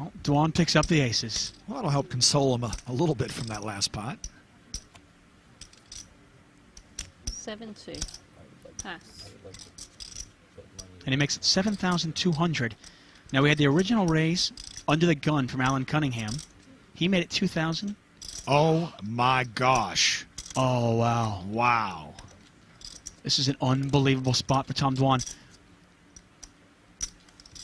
Well, Dwan picks up the aces. Well, that'll help console him a little bit from that last pot. 7-2. Pass. And he makes it 7,200. Now we had the original raise under the gun from Alan Cunningham. He made it 2,000. Oh my gosh. Oh, wow. Wow. This is an unbelievable spot for Tom Dwan.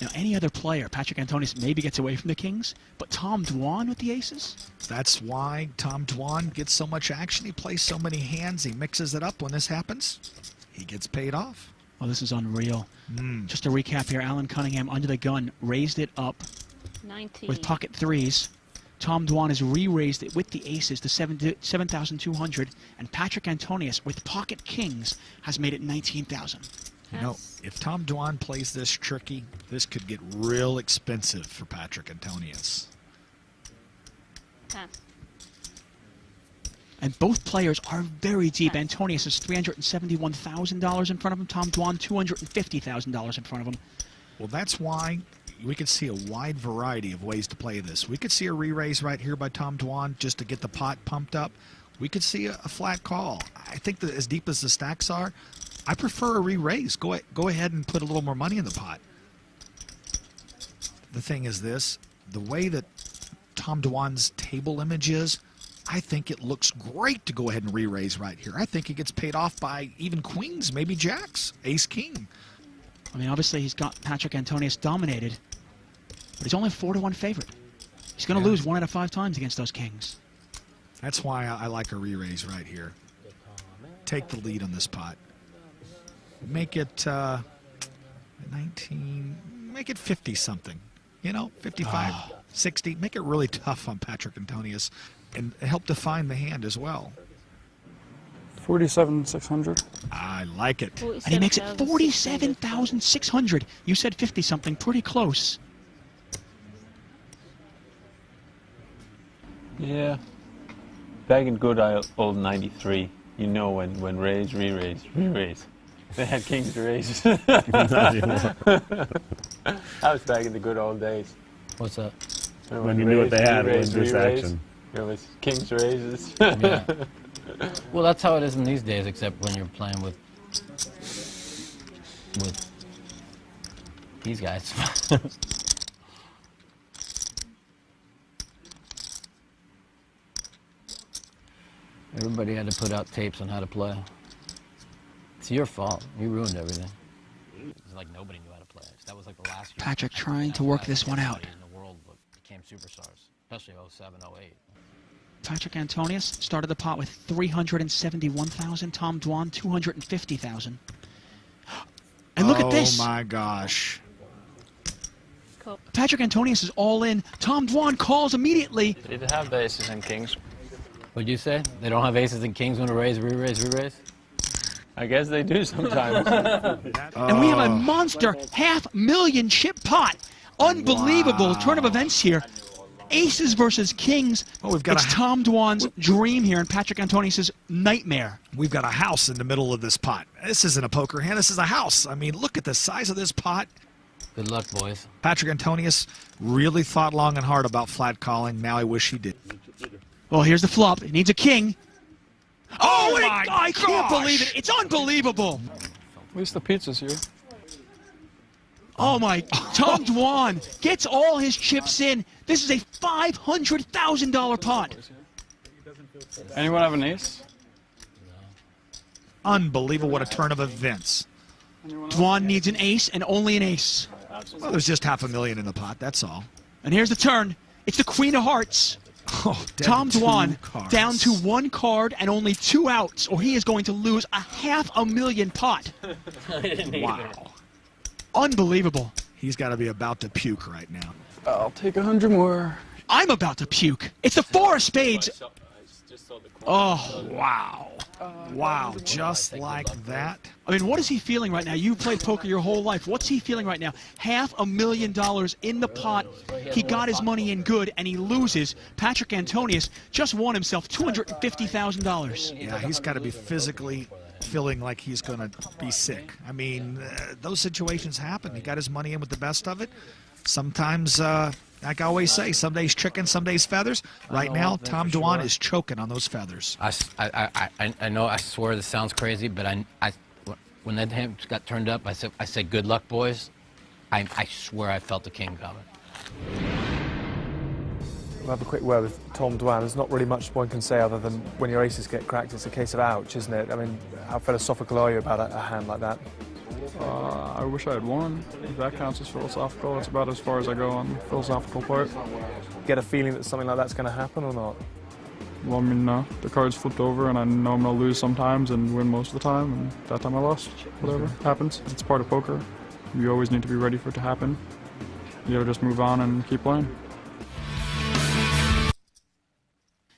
Now, any other player, Patrik Antonius maybe gets away from the kings, but Tom Dwan with the aces? That's why Tom Dwan gets so much action. He plays so many hands. He mixes it up. When this happens, he gets paid off. Well, this is unreal. Just to recap here, Alan Cunningham under the gun raised it up 19. with pocket threes. Tom Dwan has re-raised it with the aces to 7,200, and Patrik Antonius with pocket kings has made it 19,000. You know, if Tom Dwan plays this tricky, this could get real expensive for Patrik Antonius. Pass. And both players are very deep. Antonius has $371,000 in front of him. Tom Dwan, $250,000 in front of him. Well, that's why we could see a wide variety of ways to play this. We could see a re-raise right here by Tom Dwan just to get the pot pumped up. We could see a flat call. I think that as deep as the stacks are, I prefer a re-raise. Go ahead and put a little more money in the pot. The thing is this, the way that Tom Dwan's table image is, I think it looks great to go ahead and re-raise right here. I think he gets paid off by even queens, maybe jacks, ace-king. I mean, obviously he's got Patrik Antonius dominated, but he's only a 4-1 favorite. He's going to lose 1 out of 5 times against those kings. That's why I like a re-raise right here. Take the lead on this pot. Make it 19, make it 50 something, you know, 55, 60. Make it really tough on Patrik Antonius and help define the hand as well. 47,600. I like it. And he makes it 47,600. You said 50 something, pretty close. Yeah. Back in good old 93, you know when raise, re-raise, re-raise. They had kings to raise. Not anymore. That was back in the good old days. What's that? When you knew what they had was this action. It was kings raises. Yeah. Well, that's how it is in these days, except when you're playing with these guys. Everybody had to put out tapes on how to play. It's your fault. You ruined everything. It's like nobody knew how to play. That was like the last year. Patrik trying to work this one out. In the world became superstars, especially 07, 08. Patrik Antonius started the pot with 371,000. Tom Dwan, 250,000. And look at this. Oh my gosh. Cool. Patrik Antonius is all in. Tom Dwan calls immediately. Did it have the aces and kings? What'd you say? They don't have aces and kings when to raise, re-raise, re-raise? I guess they do sometimes. And we have a monster $500,000 chip pot. Unbelievable turn of events here. Aces versus kings. Oh, we've got it's Tom Dwan's dream here and Patrik Antonius' nightmare. We've got a house in the middle of this pot. This isn't a poker hand. This is a house. I mean, look at the size of this pot. Good luck, boys. Patrik Antonius really thought long and hard about flat calling. Now I wish he did. Well, here's the flop. It needs a king. Oh, my I can't gosh. believe it. It's unbelievable. At least the pizza's here. Oh, my. Tom Dwan gets all his chips in. This is a $500,000 pot. Anyone have an ace? Unbelievable. What a turn of events. Dwan needs an ace and only an ace. Well, there's just $500,000 in the pot. That's all. And here's the turn. It's the Queen of Hearts. Oh, Tom Dwan cards. down to 1 card and only 2 outs, or he is going to lose a $500,000 pot. Wow. Unbelievable. He's got to be about to puke right now. I'll take 100 more. I'm about to puke. It's the 4 of spades. Oh, Wow. Wow. Just like that. I mean, what is he feeling right now? You've played poker your whole life. What's he feeling right now? $500,000 in the pot. He got his money in good, and he loses. Patrik Antonius just won himself $250,000. Yeah, he's got to be physically feeling like he's going to be sick. I mean, those situations happen. He got his money in with the best of it. Sometimes like I always say, some days chicken, some days feathers. Right now, that Tom for Dwan sure. is choking on those feathers. I know. I swear this sounds crazy, but when that hand got turned up, I said, "Good luck, boys." I swear I felt the king coming. We'll have a quick word with Tom Dwan. There's not really much one can say other than when your aces get cracked, it's a case of ouch, isn't it? I mean, how philosophical are you about a hand like that? I wish I had won. If that counts as philosophical, that's about as far as I go on the philosophical part. Get a feeling that something like that's going to happen or not? Well, I mean, the cards flipped over, and I know I'm going to lose sometimes and win most of the time, and that time I lost. Whatever happens, it's part of poker. You always need to be ready for it to happen. You gotta just move on and keep playing.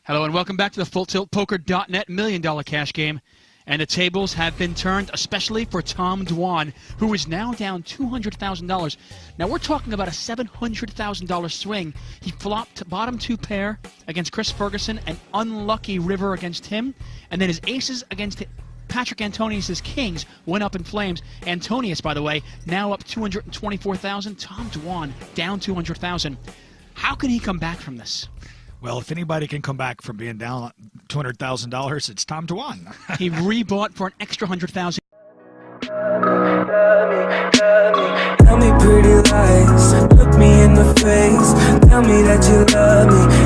Hello and welcome back to the FullTiltPoker.net $1 Million Cash Game. And the tables have been turned, especially for Tom Dwan, who is now down $200,000. Now we're talking about a $700,000 swing. He flopped bottom two pair against Chris Ferguson, an unlucky river against him, and then his aces against Patrik Antonius' kings went up in flames. Antonius, by the way, now up $224,000. Tom Dwan down $200,000. How can he come back from this? Well, if anybody can come back from being down $200,000, it's Tom Dwan. He rebought for an extra $100,000. Tell me pretty lies, look me in the face, tell me that you love me.